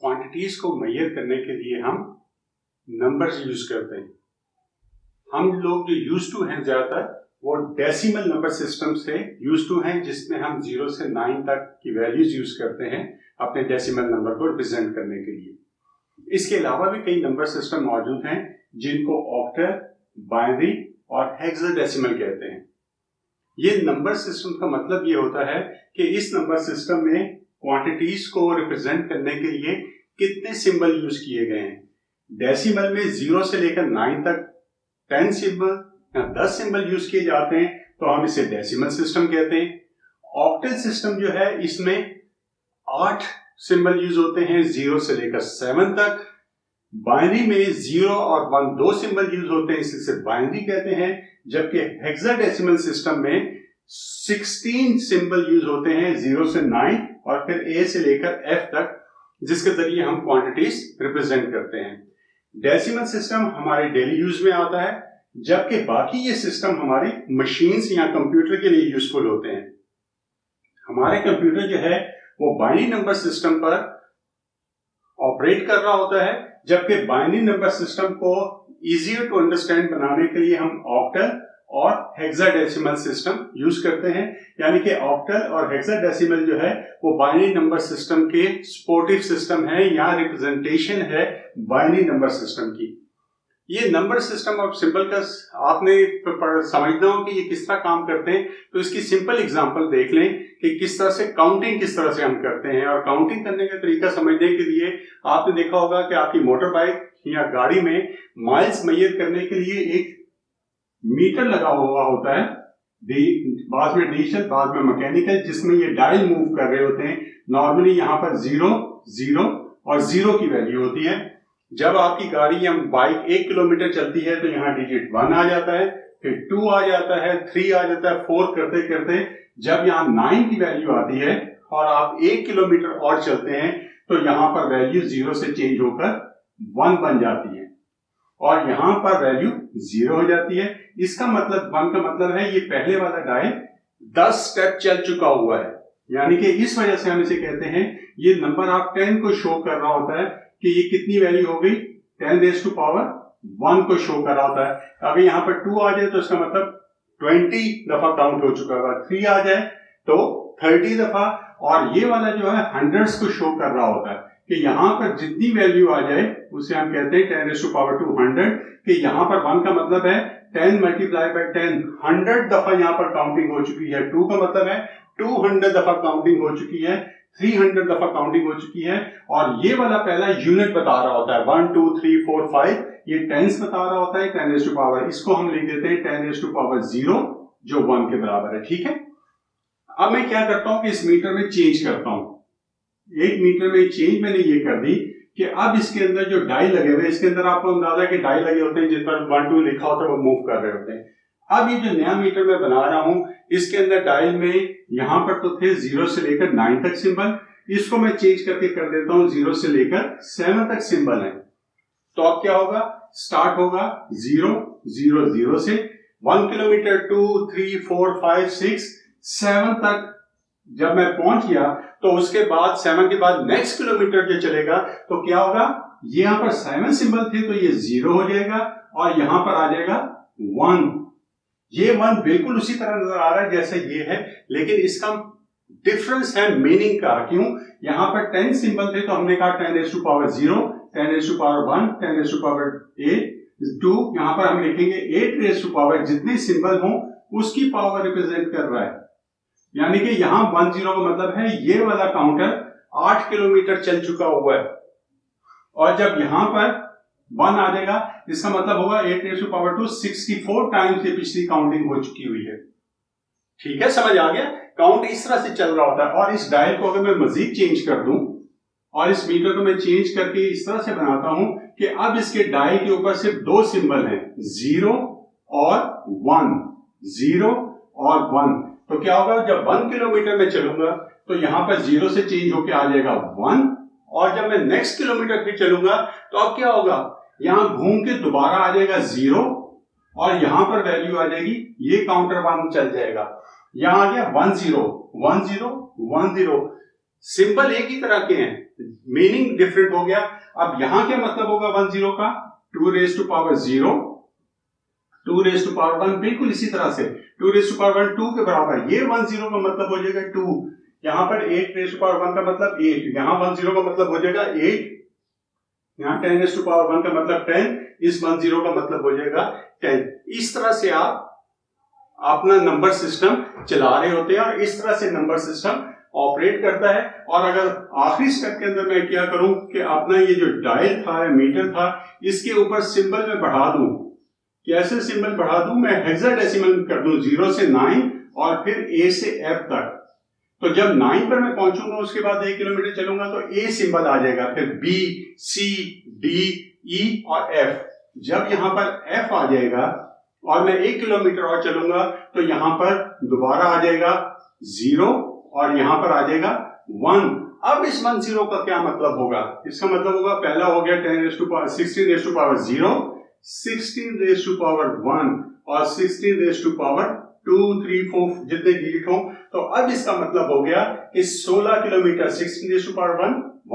Quantities को major करने के लिए हम नंबर्स यूज करते हैं। हम लोग जो यूज टू हैं ज्यादातर वो डेसिमल नंबर सिस्टम से यूज टू हैं, जिसमें हम 0 से 9 तक की वैल्यूज यूज करते हैं अपने डेसिमल नंबर को रिप्रेजेंट करने के लिए। इसके अलावा भी कई नंबर सिस्टम मौजूद हैं जिनको ऑक्टल, बाइनरी और हेक्साडेसिमल कहते हैं। ये नंबर सिस्टम का मतलब ये होता है कि इस नंबर सिस्टम में क्वांटिटीज को रिप्रेजेंट करने के लिए कितने सिंबल यूज किए गए हैं। डेसिमल में 0 से लेकर 9 तक 10 सिंबल या 10 सिंबल यूज किए जाते हैं, तो हम इसे डेसिमल सिस्टम कहते हैं। ऑक्टल सिस्टम जो है इसमें 8 सिंबल यूज होते हैं 0 से लेकर 7 तक। बाइनरी में 0 और 1 2 सिंबल यूज होते हैं, इसलिए बाइनरी कहते हैं। जबकि हेक्साडेसिमल सिस्टम में 16 सिंबल यूज होते हैं 0 से 9 और फिर A से लेकर F तक, जिसके जरिए हम क्वांटिटीज रिप्रेजेंट करते हैं। डेसिमल सिस्टम हमारे डेली यूज में आता है, जबकि बाकी ये सिस्टम हमारी मशीन्स या कंप्यूटर के लिए यूजफुल होते हैं। हमारे कंप्यूटर जो है वो बाइनरी नंबर सिस्टम पर ऑपरेट कर रहा होता है, जबकि बाइनरी नंबर सिस्टम को इजियर टू अंडरस्टैंड बनाने के लिए हम ऑक्टल और हेक्साडेसिमल सिस्टम यूज करते हैं। यानी कि ऑक्टल और हेक्साडेसिमल जो है वो बाइनरी नंबर सिस्टम के सपोर्टिव सिस्टम है या रिप्रेजेंटेशन है बाइनरी नंबर सिस्टम की। ये नंबर सिस्टम और सिंबल का आपने समझना हो कि ये किस तरह काम करते हैं, तो इसकी सिंपल एग्जांपल देख लें कि किस तरह से काउंटिंग किस तरह से हम करते हैं। और काउंटिंग करने का तरीका समझने के लिए आपने देखा होगा कि आपकी मोटर बाइक या गाड़ी में माइल्स मेजर करने के लिए एक मीटर लगा हुआ होता है, बाद में डिजिटल बाद में मैकेनिकल, जिसमें ये डायल मूव कर रहे होते हैं। नॉर्मली यहाँ पर 0 0 और 0 की वैल्यू होती है। जब आपकी गाड़ी या बाइक 1 किलोमीटर चलती है तो यहाँ डिजिट 1 आ जाता है, फिर 2 आ जाता है, 3 आ जाता है, 4 करते करते जब यहाँ 9 की वैल्यू आती है और आप 1 किलोमीटर और चलते हैं तो यहाँ पर वैल्यू 0 से चेंज होकर 1 बन जाती है और यहाँ पर वैल्यू 0 हो जाती है। इसका मतलब 1 का मतलब है ये पहले वाला डायल 10 स्टेप चल चुका हुआ है, यानी कि इस वजह से हम इसे कहते हैं ये नंबर ऑफ 10 को शो कर रहा होता है कि ये कितनी वैल्यू हो गई, 10 रेज़ टू पावर 1 को शो कर रहा होता है। अगर यहाँ पर 2 आ जाए तो इसका मतलब 20 दफा काउंट हो चुका होगा, 3 आ जाए तो 30 दफा, और ये वाला जो है हंड्रेड्स को शो कर रहा होता है कि यहाँ पर जितनी वैल्यू आ जाए उसे हम कहते हैं 10 रेज़ टू पावर 200, कि यहाँ पर 1 का मतलब है 10 मल्टीप्लाई बाय 10, 100 दफा यहाँ पर काउंटिंग हो चुकी है। 2 का मतलब है 200 दफा काउंटिंग हो चुकी है, 300 दफा काउंटिंग हो चुकी है। और ये वाला पहला यूनिट बता रहा होता है 1 2 3 4 5, ये टेंस बता रहा होता है 10 रेज़ टू पावर, इसको हम लिख देते हैं 10 रेज़ टू पावर 0 जो 1 के बराबर है। ठीक है, अब मैं क्या करता हूं कि इस मीटर में चेंज करता हूं। एक मीटर में चेंज मैंने ये कर दी कि अब इसके अंदर जो डायल लगे हुए, इसके अंदर आपको अंदाजा कि डायल लगे होते हैं जिन पर 1 2 लिखा होता है, वो मूव कर रहे होते हैं। अब ये जो नया मीटर मैं बना रहा हूं इसके अंदर डायल में यहां पर तो थे 0 से लेकर 9 तक सिंबल, इसको मैं चेंज करके कर देता हूं 0 से लेकर 7 तक सिंबल है। तो अब क्या होगा, स्टार्ट होगा 0 0 0 से 1 किलोमीटर 2 3 4 5 6 7 तक जब मैं पहुंच गया तो उसके बाद 7 के बाद नेक्स्ट किलोमीटर जो चलेगा तो क्या होगा, ये यहां पर 7 सिंबल थे तो ये 0 हो जाएगा और यहां पर आ जाएगा 1। ये 1 बिल्कुल उसी तरह नजर आ रहा है जैसे ये है, लेकिन इसका डिफरेंस है मीनिंग का। क्यों, यहां पर 10 सिंबल थे तो हमने कहा 10 raise to power 0, 10 raise to power 1, 10 raise to power 2, यहां पर हम लिखेंगे 8 रेज़ टू पावर, जितने सिंबल हों उसकी पावर रिप्रेजेंट कर रहा है। यानी कि यहां 10 का मतलब है ये वाला काउंटर 8 किलोमीटर चल चुका हुआ है, और जब यहां पर 1 आ जाएगा इसका मतलब होगा 8 रेज़ टू पावर 2 64 टाइम्स ये पिछली काउंटिंग हो चुकी हुई है। ठीक है, समझ आ गया, काउंट इस तरह से चल रहा होता है। और इस डायल को अगर मैं मजीद चेंज कर दूं और इस मीटर को मैं चेंज करके इस तरह से बनाता हूं कि अब इसके डायल के ऊपर सिर्फ 2 सिंबल हैं, 0 और 1, 0 और 1। तो क्या होगा, जब 1 किलोमीटर में चलूंगा तो यहां पर 0 से चेंज होके आ जाएगा 1, और जब मैं नेक्स्ट किलोमीटर फिर चलूंगा तो अब क्या होगा, यहां घूम के दोबारा आ जाएगा 0 और यहां पर वैल्यू आ जाएगी, ये काउंटर 1 चल जाएगा। यहां आ गया 1 0 1 0 1 0, सिंबल एक ही तरह के हैं मीनिंग डिफरेंट हो गया। अब यहां क्या मतलब होगा 10 का? 2 raise to power 0, 2 raise to power 1, बिल्कुल इसी तरह से 2 रेज टू पावर 1 2 के बराबर। ये 10 का मतलब हो जाएगा 2। यहां पर 8 रेज टू पावर 1 का मतलब 8, यहां 10 का मतलब हो जाएगा 8, यहां 10 रेज टू पावर 1 का मतलब 10, इस 10 का मतलब हो जाएगा 10। इस तरह से आप अपना नंबर सिस्टम चला रहे होते हैं और इस तरह से नंबर सिस्टम ऑपरेट करता है। और अगर आखिरी स्टेप के अंदर मैं क्या करूं कि अपना ये जो डायल था या मीटर था, इसके ऊपर सिंबल में बढ़ा दूं। कैसे सिंबल बढ़ा दूं? मैं हेक्साडेसिमल कर दूं 0 से 9 और फिर A से F तक। तो जब 9 पर मैं पहुंचूंगा उसके बाद 1 किलोमीटर चलूंगा तो A सिंबल आ जाएगा, फिर B, C, D, E और F। जब यहां पर F आ जाएगा और मैं 1 किलोमीटर और चलूंगा तो यहां पर दोबारा आ जाएगा 0 और यहां पर आ जाएगा 1। अब इस 10 का क्या मतलब होगा? इसका मतलब होगा पहला हो गया 16 raise to power 0, 16 raise to power 1 और 16 रेज़ टू पावर 2, 3, 4 जितने डिजिट हो। तो अब इसका मतलब हो गया कि 16 kilometre 16 raise to power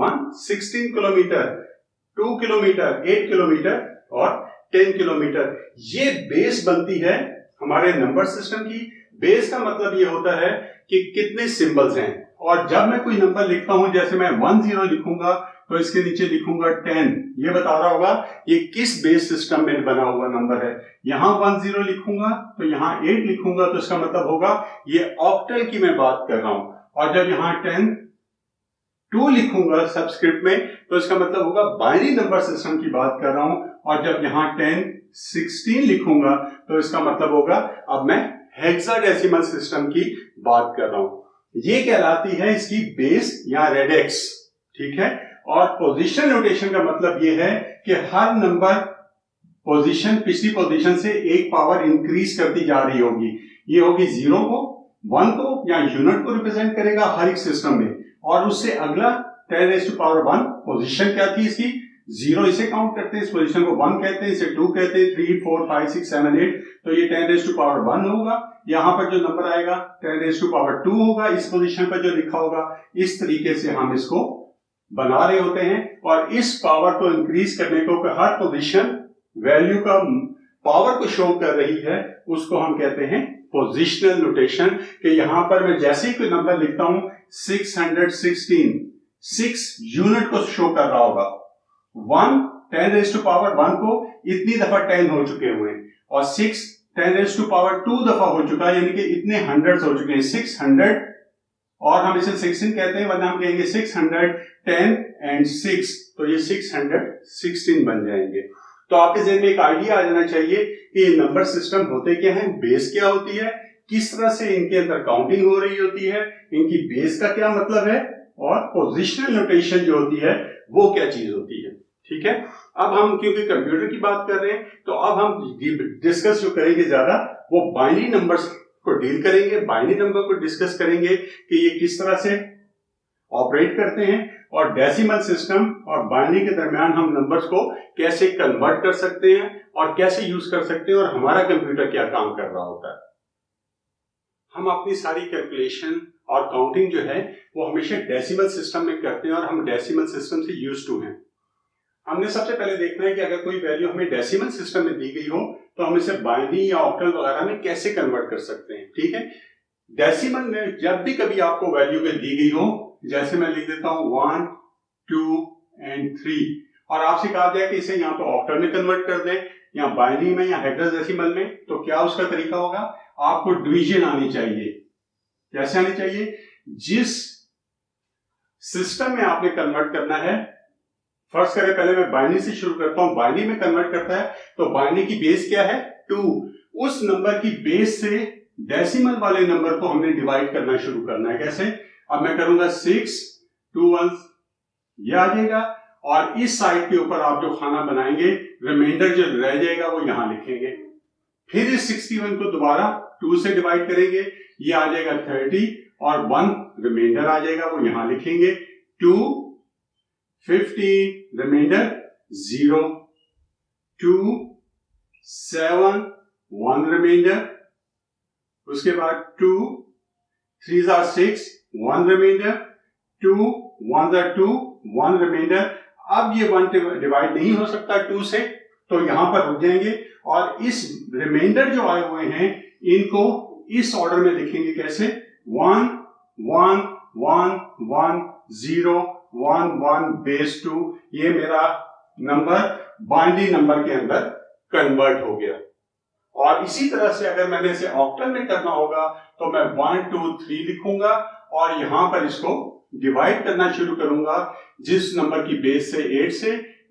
1, 16 kilometre, 2 kilometre, 8 kilometre और 10 किलोमीटर। ये बेस बनती है हमारे नंबर सिस्टम की। बेस का मतलब ये होता है कि कितने सिंबल्स हैं। और जब मैं कोई नंबर लिखता हूं, जैसे मैं 10 लिखूंगा तो इसके नीचे लिखूंगा 10, ये बता रहा होगा ये किस बेस सिस्टम में बना हुआ नंबर है। यहां 10 लिखूंगा तो यहां 8 लिखूंगा तो इसका मतलब होगा ये ऑक्टल की मैं बात कर रहा हूं। और जब यहां 2 लिखूंगा सबस्क्रिप्ट में तो इसका मतलब होगा बाइनरी नंबर सिस्टम की बात कर रहा हूं। और जब यहां 16 लिखूंगा तो इसका मतलब होगा अब मैं हेक्साडेसिमल सिस्टम की बात कर रहा हूं। ये कहलाती है इसकी बेस या रेडेक्स, ठीक है। और पोजीशन नोटेशन का मतलब ये है कि हर नंबर पोजीशन पिछली पोजीशन से एक पावर इंक्रीज करती जा रही होगी। ये होगी 0 को, 1 को या यूनिट को रिप्रेजेंट करेगा हर एक सिस्टम में। और उससे अगला 10 रेज़ टू पावर 1 पोजीशन क्या थी इसकी? 0 इसे काउंट करते हैं, इस पोजीशन को 1 कहते हैं, इसे 2 कहते हैं, 3, 4, 5, 6, 7, 8। तो ये 10 रेज़ टू पावर 1 होगा। यहां पर जो नंबर आएगा 10 रेज़ टू पावर 2 होगा, इस पोजीशन पर जो लिखा होगा। इस तरीके से हम इसको बना रहे होते हैं। और इस पावर को इंक्रीज करने को, हर पोजीशन वैल्यू का पावर को शो कर रही है, उसको हम कहते हैं पोजिशनल नोटेशन। कि यहां पर मैं जैसे ही कोई नंबर लिखता हूं 616, 6 यूनिट को शो कर रहा होगा। 1 10 रेज़ टू पावर 1 को इतनी दफा 10 हो चुके हुए हैं और 6 10 रेज़ टू पावर 2 दफा हो चुका है, यानी कि इतने हंड्रेड्स हो चुके हैं 600। और हम इसे 16 कहते हैं, वरना हम कहेंगे 610 एंड 6, तो ये 616 बन जाएंगे। तो आपके ज़हन में एक आइडिया आ जाना चाहिए कि ये नंबर सिस्टम होते क्या हैं, बेस क्या होती है, किस तरह से इनके अंदर काउंटिंग हो रही होती है, इनकी बेस का क्या मतलब है, और पोजिशनल नोटेशन जो होती है वो क्या चीज होती है। ठीक है, अब हम क्योंकि कंप्यूटर की बात कर रहे हैं तो अब हम डिस्कस जो करेंगे ज्यादा वो बाइनरी नंबर्स को डील करेंगे, बाइनरी नंबर को डिस्कस करेंगे कि ये किस तरह से ऑपरेट करते हैं, और डेसिमल सिस्टम और बाइनरी के दरमियान हम नंबर्स को कैसे कन्वर्ट कर सकते हैं और कैसे यूज कर सकते हैं, और हमारा कंप्यूटर क्या काम कर रहा होता है। हम अपनी सारी कैलकुलेशन और काउंटिंग जो है वो हमेशा डेसिमल सिस्टम में करते हैं और हम डेसिमल सिस्टम से यूज्ड टू हैं। हमने सबसे पहले देखना है कि अगर कोई वैल्यू हमें डेसिमल सिस्टम में दी गई हो तो हम इसे बाइनरी या ऑक्टल वगैरह में कैसे कन्वर्ट कर सकते हैं। ठीक है, डेसिमल में जब भी कभी आपको वैल्यू दी गई हो, जैसे मैं लिख देता हूं 1, 2 एंड 3, और आपसे कहा जाए कि इसे यहाँ तो ऑक्टल में कन्वर्ट कर दें या बाइनरी में या हेक्साडेसिमल में, तो क्या उसका तरीका होगा, आपको डिवीजन आनी चाहिए। कैसे आनी चाहिए? जिस सिस्टम में आपने कन्वर्ट करना है, फर्स्ट करें पहले मैं बाइनरी से शुरू करता हूं, बाइनरी में कन्वर्ट करता है तो बाइनरी की बेस क्या है 2, उस नंबर की बेस से डेसिमल वाले नंबर को हमने डिवाइड करना शुरू करना है। कैसे? अब मैं करूंगा 6 2 1, ये आ जाएगा, और इस साइड के ऊपर आप जो खाना बनाएंगे रिमाइंडर जो रह जाएगा वो यहां लिखेंगे। फिर इस 61 को दोबारा 2 से डिवाइड करेंगे, ये आ जाएगा 30, और 1 रिमाइंडर आ जाएगा वो यहां लिखेंगे। 2 15 रिमाइंडर 0, 2 7 1 रिमाइंडर, उसके बाद 2 3 6 1 रिमाइंडर, 2 1 2 1 रिमाइंडर। अब ये 1 डिवाइड नहीं हो सकता 2 से, तो यहां पर रुक जाएंगे और इस रिमाइंडर जो आए हुए हैं इनको इस ऑर्डर में लिखेंगे। कैसे? 1 1 1 1 0 1 1 बेस 2। ये मेरा नंबर बाइनरी नंबर के अंदर कन्वर्ट हो गया। और इसी तरह से अगर मैंने इसे ऑक्टल में करना होगा तो मैं 1 2 3 लिखूंगा और यहां पर इसको डिवाइड करना शुरू करूंगा जिस नंबर की बेस से 8 से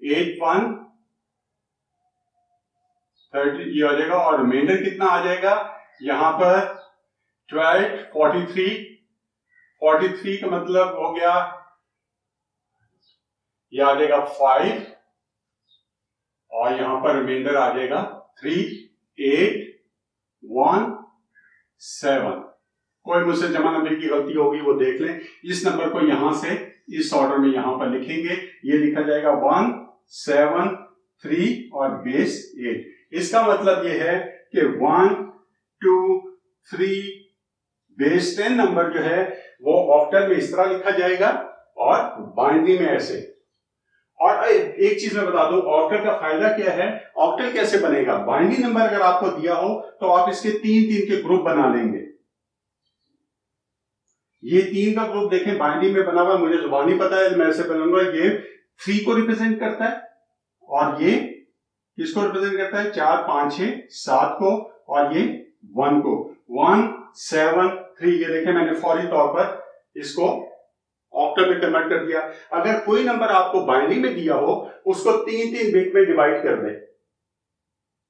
8 1 30 ये आ जाएगा और रिमाइंडर कितना आ जाएगा यहां पर 12 43 43 का मतलब हो गया ये आ जाएगा 5 और यहां पर रिमाइंडर आ जाएगा 3 8 1 7। कोई मुझसे जमा नंबर की गलती होगी वो देख लें। इस नंबर को यहां से इस ऑर्डर में यहां पर लिखेंगे। ये लिखा जाएगा 1 7 3 और बेस 8। इसका मतलब ये है कि 1 2 3 बेस 10 नंबर जो है वो ऑक्टल में इस तरह लिखा जाएगा और बाइनरी में ऐसे। और एक चीज मैं बता दूं, ऑक्टल का फायदा क्या है, ऑक्टल कैसे बनेगा। बाइनरी नंबर अगर आपको दिया हो तो आप इसके 3 के ग्रुप बना लेंगे। ये 3 का ग्रुप देखें बाइनरी में बना हुआ, मुझे जुबानी पता है, मैं ऐसे बनाऊंगा। ये 3 को रिप्रेजेंट करता है और ये किसको रिप्रेजेंट करता है, 4 5 6 7 को, और ये 1 को। 1 7 3 ये देखें मैंने फौरी तौर पर इसको ऑक्टल में कन्वर्ट कर दिया। अगर कोई नंबर आपको बाइनरी में दिया हो उसको 3 बिट में डिवाइड कर दें,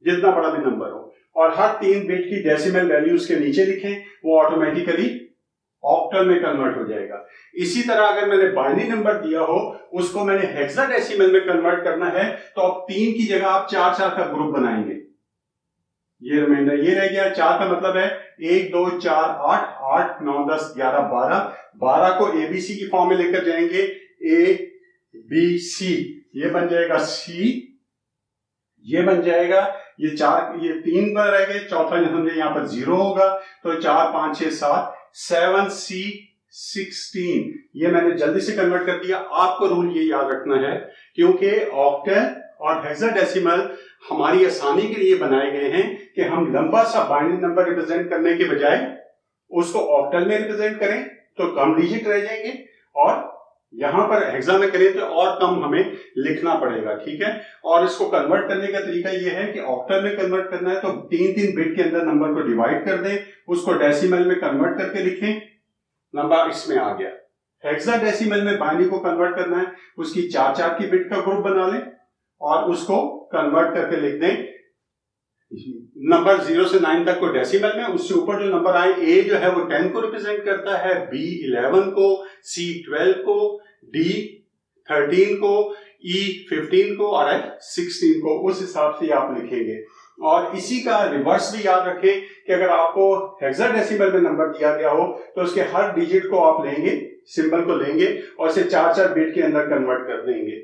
जितना बड़ा भी नंबर हो, और हर 3 बिट की डेसिमल वैल्यू उसके नीचे लिखें, वो ऑटोमेटिकली ऑक्टल में कन्वर्ट हो जाएगा। इसी तरह अगर मैंने बाइनरी नंबर दिया हो उसको मैंने हेक्साडेसिमल में कन्वर्ट करना है तो अब 3 की जगह आप 4 का ग्रुप बनाएंगे। ये रिमाइंडर ये रह गया। 4 का मतलब है 1 2 4 8 8 9 10 11 12। 12 को एबीसी की फॉर्म में लेकर जाएंगे, ए बी सी, ये बन जाएगा सी, ये बन जाएगा, ये 4 ये 3 पर रह गए, चौथा यहां पर 0 होगा, तो 4 5 6 7 7 सी 16। ये मैंने जल्दी से कन्वर्ट कर दिया। आपको रूल ये याद रखना है क्योंकि ऑक्टल और हेक्साडेसिमल हमारी आसानी के लिए बनाए गए हैं कि हम लंबा सा बाइनरी नंबर रिप्रेजेंट करने के बजाय उसको ऑक्टल में रिप्रेजेंट करें तो कम डिजिट रह जाएंगे, और यहां पर हेक्सा में करें तो और कम हमें लिखना पड़ेगा। ठीक है। और इसको कन्वर्ट करने का तरीका यह है कि ऑक्टल में कन्वर्ट करना है तो 3 बिट के अंदर नंबर को डिवाइड कर दें, उसको डेसिमल में कन्वर्ट करके लिखें, नंबर इसमें आ गया। हेक्साडेसिमल में बाइनरी को कन्वर्ट करना है, उसकी 4 की बिट का ग्रुप बना लें और उसको कन्वर्ट करके लिख दें नंबर 0 से 9 तक को डेसिमल में, उससे ऊपर जो नंबर आए, ए जो है वो 10 को रिप्रेजेंट करता है, बी 11 को, सी 12 को, डी 13 को, ई 15 को और एफ 16 को। उस हिसाब से आप लिखेंगे। और इसी का रिवर्स भी याद रखें कि अगर आपको हेक्साडेसिमल में नंबर दिया गया हो तो उसके हर डिजिट को आप लेंगे, सिंबल को लेंगे और इसे 4 बिट के अंदर कन्वर्ट कर देंगे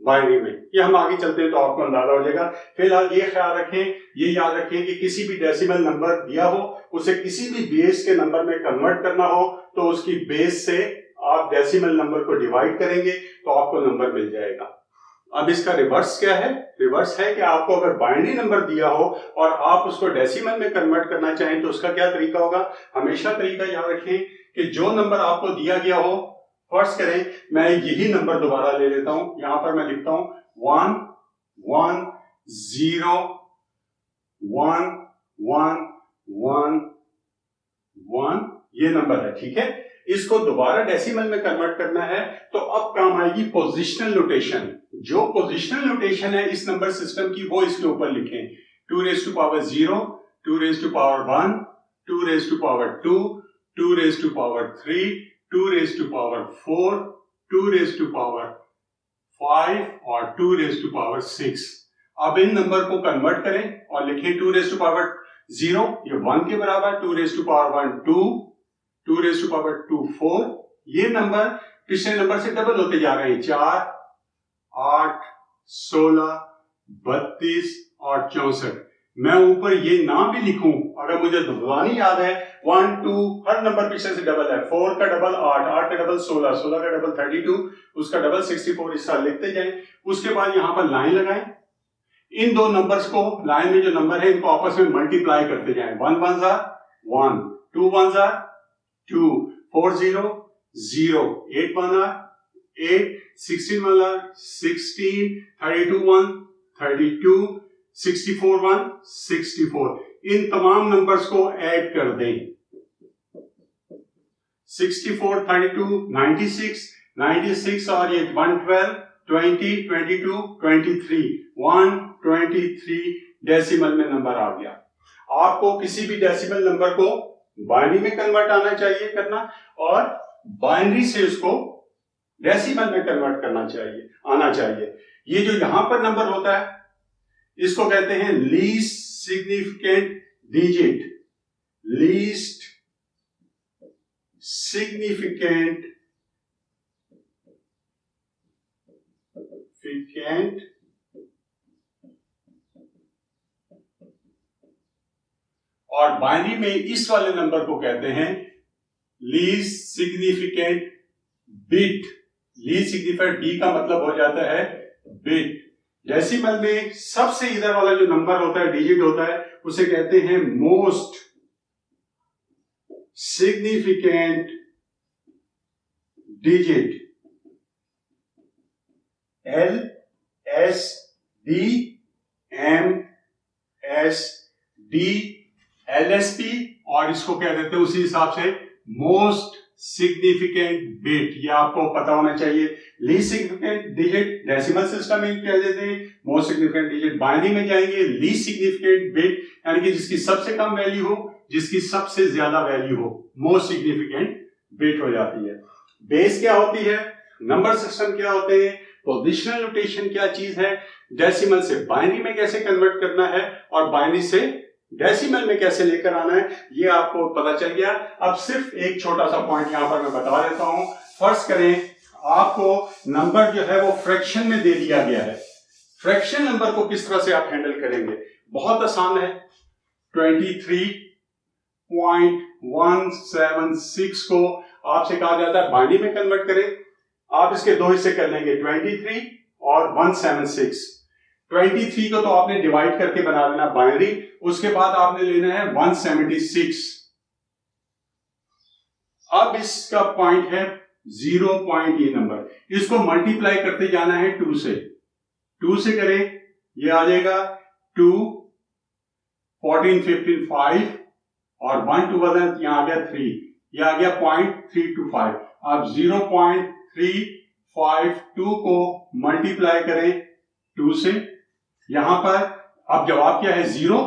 बाइनरी में। ये हम आगे चलते हैं तो आपको अंदाजा हो जाएगा। फिलहाल ये ख्याल रखें, ये याद रखें कि किसी भी डेसिमल नंबर दिया हो उसे किसी भी बेस के नंबर में कन्वर्ट करना हो तो उसकी बेस से आप डेसिमल नंबर को डिवाइड करेंगे तो आपको नंबर मिल जाएगा। अब इसका रिवर्स क्या है? रिवर्स है कि आपको अगर बाइनरी नंबर दिया हो और आप उसको डेसिमल में कन्वर्ट करना चाहें तो उसका क्या तरीका होगा। हमेशा तरीका याद रखें कि जो नंबर आपको दिया गया हो, फर्ज करें मैं यही नंबर दोबारा ले लेता हूं, यहां पर मैं लिखता हूं 1 1 0 1 1 1 1, ये नंबर है। ठीक है। इसको दोबारा डेसिमल में कन्वर्ट करना है तो अब काम आएगी पोजिशनल नोटेशन। जो पोजिशनल नोटेशन है इस नंबर सिस्टम की वो इसके ऊपर लिखें। 2 raised to power 0, 2 raised to power 1, 2 raised to power 2, 2 raised to power 3, 2 raised to power 4, 2 raised to power 5 और 2 raised to power 6। अब इन नंबर को कन्वर्ट करें और लिखें 2 raised to power 0 ये 1 के बराबर, 2 raised to power 1 2, 2 raised to power 2 4। ये नंबर पिछले नंबर से डबल होते जा रहे हैं, 4 8 16 32 और 64। मैं ऊपर ये ना भी लिखूं, अगर मुझे दबानी याद है 1 2 हर नंबर पीछे से डबल है, 4 का डबल 8, 8 का डबल 16, 16 का डबल 32, उसका डबल 64, इस तरह लिखते जाएं। उसके बाद यहां पर लाइन लगाएं, इन दो नंबर्स को, लाइन में जो नंबर है इनको आपस में मल्टीप्लाई करते जाएं। 1 1 जा 1, 2 1 जा 2, 4 0 0, 8 1 8, 16 1 16, 32 1 32, 64 1 64। इन तमाम नंबर्स को ऐड कर दें। 64 32 96, 96 और ये 112 20 22 23, 123 डेसिमल में नंबर आ गया। आपको किसी भी डेसिमल नंबर को बाइनरी में कन्वर्ट आना चाहिए करना, और बाइनरी से उसको डेसिमल में कन्वर्ट करना चाहिए, आना चाहिए। ये जो यहां पर नंबर होता है इसको कहते हैं least significant digit, least significant और बाइनरी में इस वाले नंबर को कहते हैं least significant bit. Least significant D का मतलब हो जाता है बिट। डेसिमल में सबसे इधर वाला जो नंबर होता है, डिजिट होता है, उसे कहते हैं most significant digit, LSD LSP, और इसको कह देते हैं उसी हिसाब से मोस्ट सिग्निफिकेंट बिट। ये आपको पता होना चाहिए। Least significant digit decimal system में कह देते हैं, मोस्ट सिग्निफिकेंट डिजिट बाइनरी में जाएंगे लीस्ट सिग्निफिकेंट बिट, यानी कि जिसकी सबसे कम वैल्यू हो, जिसकी सबसे ज्यादा वैल्यू हो, मोस्ट सिग्निफिकेंट बिट हो जाती है। बेस क्या होती है, नंबर सिस्टम क्या होते हैं, पोजिशनल नोटेशन क्या चीज है, डेसिमल से बाइनरी में कैसे कन्वर्ट करना है और बाइनरी से डेसिमल में कैसे लेकर आना है, ये आपको पता चल गया। अब सिर्फ एक छोटा सा पॉइंट यहां पर मैं बता देता हूं। फर्ज करें आपको नंबर जो है वो फ्रैक्शन में दे दिया गया है। फ्रैक्शन नंबर को किस तरह से आप हैंडल करेंगे, बहुत आसान है। 23.176 को आपसे कहा जाता है बाइनरी में कन्वर्ट करें। आप इसके दो हिस्से कर लेंगे, 23 और 176। 23 को तो आपने डिवाइड करके बना देना बाइनरी, उसके बाद आपने लेना है 176। अब इसका पॉइंट है 0 पॉइंट, ये नंबर, इसको मल्टीप्लाई करते जाना है 2 से। 2 से करें, ये आ जाएगा 2, 14 15 5 और 1 2 यहां आ गया 3, ये आ गया 0.325। अब 0.352 को मल्टीप्लाई करें 2 से, यहां पर अब जवाब क्या है 0,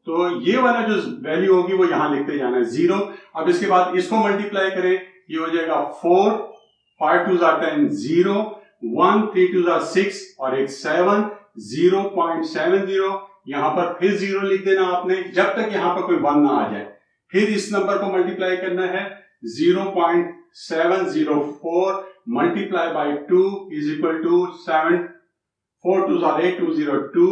तो ये वाला जो वैल्यू होगी वो यहां लिखते जाना है 0। अब इसके बाद इसको मल्टीप्लाई करें, ये हो जाएगा 4, 5 2 10, 0, 1 3 2 6 और एक 7, 0.70। यहां पर फिर 0 लिख देना आपने जब तक यहां पर कोई 1 ना आ जाए। फिर इस नंबर को मल्टीप्लाई करना है 0.704 multiply by 2 is equal to 7, 4 2 8 202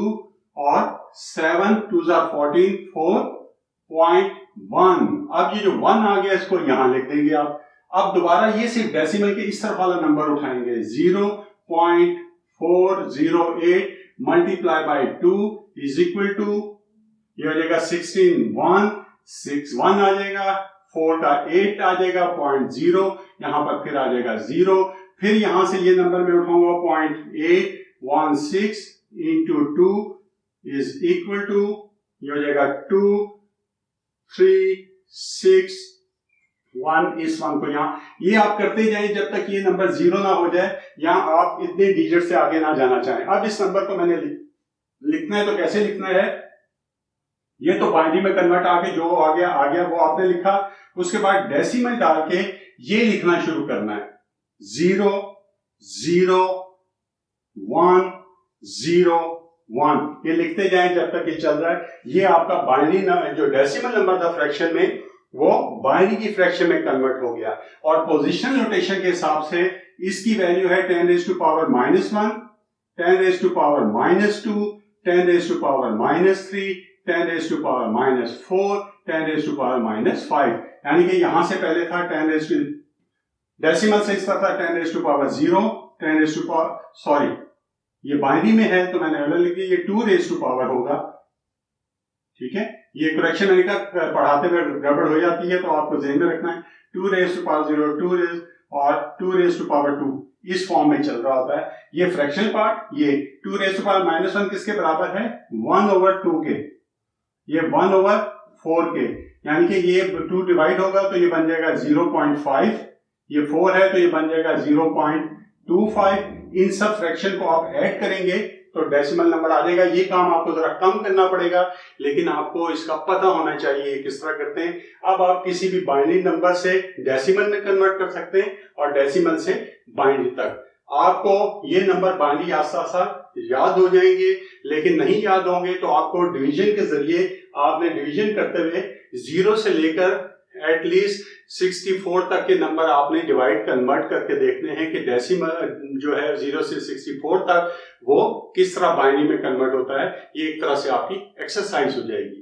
और 7 2 14 4.1। अब ये जो 1 आ गया इसको यहां लिख देंगे आप। अब दोबारा ये सिर्फ डेसिमल के इस तरफ वाला नंबर उठाएंगे, 0.408 multiply by 2 is equal to, ये हो जाएगा 16 1 6 1 आ जाएगा, 4 का 8 आ जाएगा 0.0, यहां पर फिर आ जाएगा 0, फिर यहां से ये नंबर में उठाऊंगा 0.816 इंटू 2 इज इक्वल टू, ये हो जाएगा 2 3 6 1। इस 1 को यहां ये आप करते जाएं जब तक ये नंबर 0 ना हो जाए, यहां आप इतने डिजिट से आगे ना जाना चाहें। अब इस नंबर को मैंने लिखना है, तो कैसे लिखना है, ये तो बाइनरी में कन्वर्ट आके जो आ गया वो आपने लिखा। उसके बाद डेसिमल डाल के ये लिखना शुरू करना है, 0 0 1 0 1, ये लिखते जाएं जब तक ये चल रहा है। ये आपका बाइनरी जो डेसिमल नंबर था फ्रैक्शन में, वो बाइनरी की फ्रैक्शन में कन्वर्ट हो गया। और पोजिशनल नोटेशन के हिसाब से इसकी वैल्यू है 10 raised to power -1, 10 raised to power -2, 10 raised to power -3, 10 raise to power -4, 10 raise to power -5, यानी कि यहां से पहले था 10 रेज टू डेसिमल से इस तरह था 10 raise to power 0, 10 raise to power sorry ये बाइनरी में है तो मैंने एवल लिख दी, ये 2 रेज टू पावर होगा। ठीक है, ये करेक्शन मैंने कहा पढ़ाते हुए गड़बड़ हो जाती है तो आपको ध्यान में रखना है। 2 रेज टू पावर 0, 2 रेज और 2 रेज टू पावर 2 इस फॉर्म में चल रहा होता है। ये फ्रैक्शन पार्ट, ये 2 रेज टू पावर -1 किसके बराबर है? 1/2 के, ये 1/4 के, यानी कि ये 2 डिवाइड होगा तो ये बन जाएगा 0.5, ये 4 है तो ये बन जाएगा 0.25। इन सब फ्रैक्शन को आप ऐड करेंगे तो डेसिमल नंबर आ जाएगा। ये काम आपको जरा कम करना पड़ेगा, लेकिन आपको इसका पता होना चाहिए किस तरह करते हैं। अब आप किसी भी बाइनरी नंबर से डेसिमल में कन्वर्ट कर सकते हैं और डेसिमल से बाइनरी तक। आपको ये नंबर बाइनरी आस्ता आस्ता याद हो जाएंगे, लेकिन नहीं याद होंगे तो आपको डिवीजन के जरिए आपने डिवीजन करते हुए 0 से लेकर एटलीस्ट 64 तक के नंबर आपने डिवाइड कन्वर्ट करके देखने हैं कि डेसिमल जो है 0 से 64 तक वो किस तरह बाइनरी में कन्वर्ट होता है। ये एक तरह से आपकी एक्सरसाइज हो जाएगी।